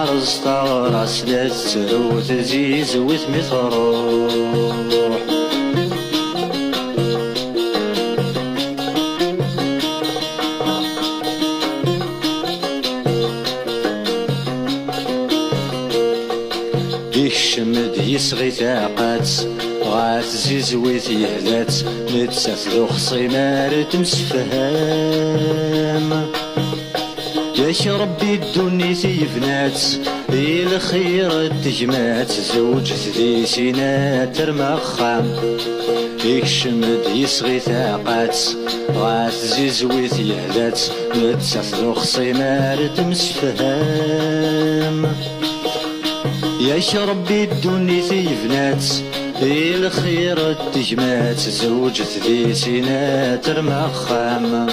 عرس طارس لا تترو تزيز وثمي تروح. يكشمد يسغي ثاقات غات زيزويت يهلات نتسات ذو خصيمار تمسفهام. ياك ربي الدنيا تيفنات الخير التجمات زوج ذي سينات ترمخام. يكشمد يسغي ثاقات غات زيزويت يهلات نتسات ذو خصيمار تمسفهام. ياك ربي الدنيا تيفنات الخير التجمات زوج ذي سينات ترمخام.